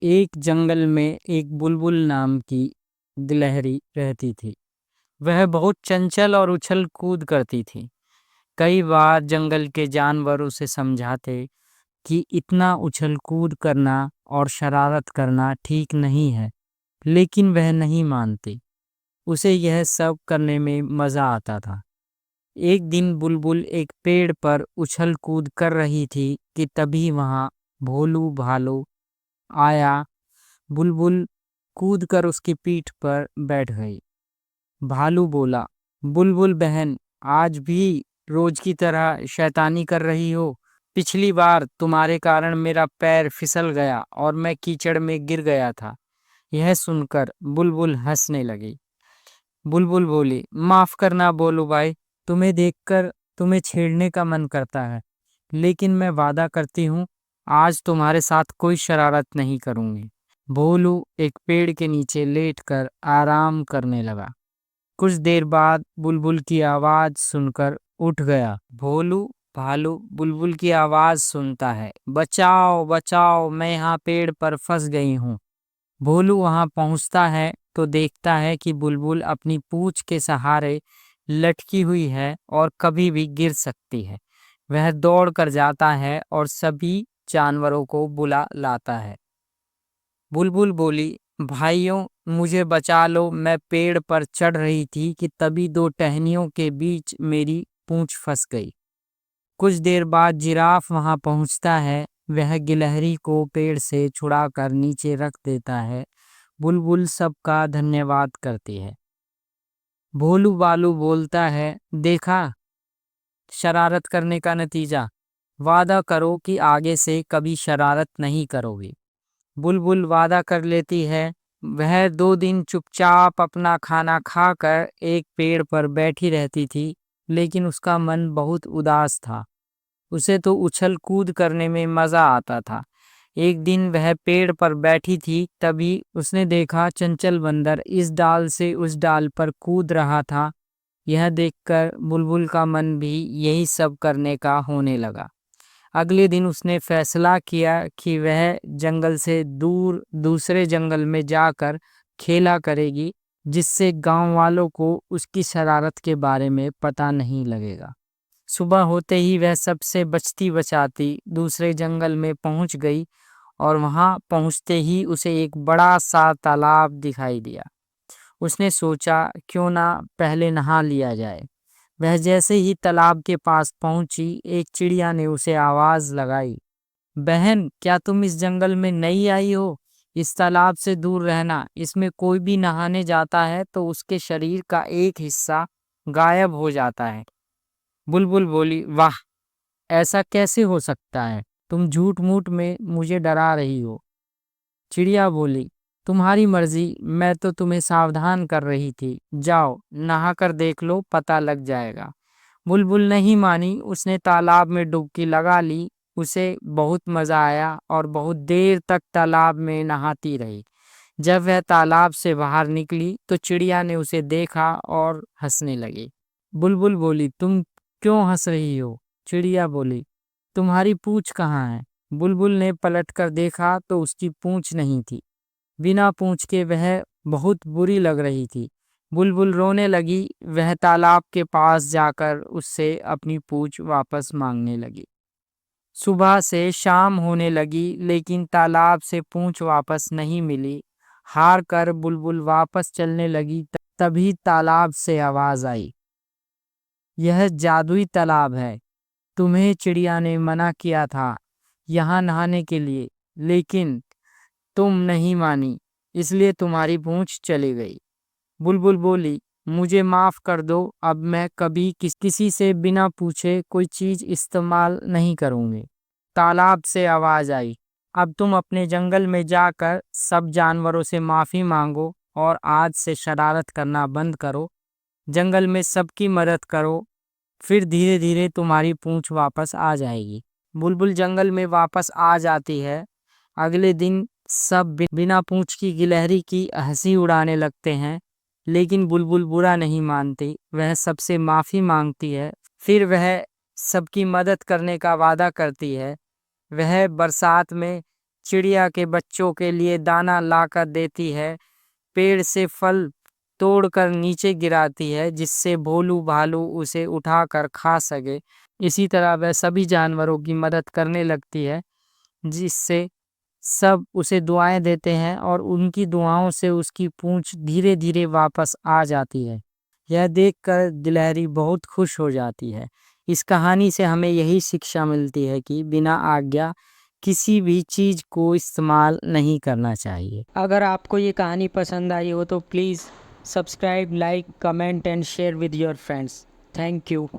एक जंगल में एक बुलबुल नाम की गिलहरी रहती थी। वह बहुत चंचल और उछल कूद करती थी। कई बार जंगल के जानवर उसे समझाते कि इतना उछल कूद करना और शरारत करना ठीक नहीं है, लेकिन वह नहीं मानती। उसे यह सब करने में मजा आता था। एक दिन बुलबुल एक पेड़ पर उछल कूद कर रही थी कि तभी वहां भोलू भालू आया। बुलबुल कूदकर उसकी पीठ पर बैठ गई। भालू बोला, बुलबुल बहन, आज भी रोज की तरह शैतानी कर रही हो। पिछली बार तुम्हारे कारण मेरा पैर फिसल गया और मैं कीचड़ में गिर गया था। यह सुनकर बुलबुल हंसने लगी। बुलबुल बोली, माफ करना बोलू भाई, तुम्हें देखकर तुम्हें छेड़ने का मन करता है, लेकिन मैं वादा करती हूँ आज तुम्हारे साथ कोई शरारत नहीं करूंगी। भोलू एक पेड़ के नीचे लेटकर आराम करने लगा। कुछ देर बाद बुलबुल की आवाज सुनकर उठ गया। भोलू भालू बुलबुल की आवाज सुनता है, बचाओ बचाओ, मैं यहाँ पेड़ पर फंस गई हूँ। भोलू वहां पहुंचता है तो देखता है कि बुलबुल अपनी पूंछ के सहारे लटकी हुई है और कभी भी गिर सकती है। वह दौड़ कर जाता है और सभी जानवरों को बुला लाता है। बुलबुल बोली, भाइयों, मुझे बचा लो, मैं पेड़ पर चढ़ रही थी कि तभी दो टहनियों के बीच मेरी पूंछ फंस गई। कुछ देर बाद जिराफ वहां पहुंचता है। वह गिलहरी को पेड़ से छुड़ाकर नीचे रख देता है। बुलबुल सबका धन्यवाद करती है। भोलू बालू बोलता है, देखा शरारत करने का नतीजा। वादा करो कि आगे से कभी शरारत नहीं करोगे। बुलबुल वादा कर लेती है। वह 2 दिन चुपचाप अपना खाना खाकर एक पेड़ पर बैठी रहती थी, लेकिन उसका मन बहुत उदास था। उसे तो उछल कूद करने में मजा आता था। एक दिन वह पेड़ पर बैठी थी, तभी उसने देखा चंचल बंदर इस डाल से उस डाल पर कूद रहा था। यह देखकर बुलबुल का मन भी यही सब करने का होने लगा। अगले दिन उसने फैसला किया कि वह जंगल से दूर दूसरे जंगल में जाकर खेला करेगी, जिससे गांव वालों को उसकी शरारत के बारे में पता नहीं लगेगा। सुबह होते ही वह सबसे बचती बचाती दूसरे जंगल में पहुंच गई और वहां पहुंचते ही उसे एक बड़ा सा तालाब दिखाई दिया। उसने सोचा, क्यों ना पहले नहा लिया जाए। वह जैसे ही तालाब के पास पहुंची, एक चिड़िया ने उसे आवाज लगाई, बहन, क्या तुम इस जंगल में नई आई हो? इस तालाब से दूर रहना। इसमें कोई भी नहाने जाता है तो उसके शरीर का एक हिस्सा गायब हो जाता है। बुलबुल बोली, वाह, ऐसा कैसे हो सकता है? तुम झूठ मूठ में मुझे डरा रही हो। चिड़िया बोली, तुम्हारी मर्जी, मैं तो तुम्हें सावधान कर रही थी। जाओ नहा कर देख लो, पता लग जाएगा। बुलबुल नहीं मानी। उसने तालाब में डुबकी लगा ली। उसे बहुत मजा आया और बहुत देर तक तालाब में नहाती रही। जब वह तालाब से बाहर निकली तो चिड़िया ने उसे देखा और हंसने लगी। बुलबुल बोली, तुम क्यों हंस रही हो? चिड़िया बोली, तुम्हारी पूंछ कहाँ है? बुलबुल ने पलटकर देखा तो उसकी पूंछ नहीं थी। बिना पूंछ के वह बहुत बुरी लग रही थी। बुलबुल रोने लगी। वह तालाब के पास जाकर उससे अपनी पूंछ वापस मांगने लगी। सुबह से शाम होने लगी, लेकिन तालाब से पूंछ वापस नहीं मिली। हार कर बुलबुल वापस चलने लगी। तभी तालाब से आवाज आई, यह जादुई तालाब है। तुम्हें चिड़िया ने मना किया था यहाँ नहाने के लिए, लेकिन तुम नहीं मानी, इसलिए तुम्हारी पूंछ चली गई। बुलबुल बोली, मुझे माफ कर दो, अब मैं कभी किसी से बिना पूछे कोई चीज इस्तेमाल नहीं करूंगी। तालाब से आवाज आई, अब तुम अपने जंगल में जाकर सब जानवरों से माफी मांगो और आज से शरारत करना बंद करो। जंगल में सबकी मदद करो, फिर धीरे धीरे तुम्हारी पूंछ वापस आ जाएगी। बुलबुल जंगल में वापस आ जाती है। अगले दिन सब बिना पूंछ की गिलहरी की हंसी उड़ाने लगते हैं, लेकिन बुलबुल बुरा नहीं मानती। वह सबसे माफी मांगती है। फिर वह सबकी मदद करने का वादा करती है। वह बरसात में चिड़िया के बच्चों के लिए दाना लाकर देती है, पेड़ से फल तोड़कर नीचे गिराती है जिससे भोलू भालू उसे उठाकर खा सके। इसी तरह वह सभी जानवरों की मदद करने लगती है, जिससे सब उसे दुआएं देते हैं और उनकी दुआओं से उसकी पूंछ धीरे धीरे वापस आ जाती है। यह देखकर गिलहरी बहुत खुश हो जाती है। इस कहानी से हमें यही शिक्षा मिलती है कि बिना आज्ञा किसी भी चीज़ को इस्तेमाल नहीं करना चाहिए। अगर आपको ये कहानी पसंद आई हो तो please subscribe, like, comment and share with your friends. Thank you.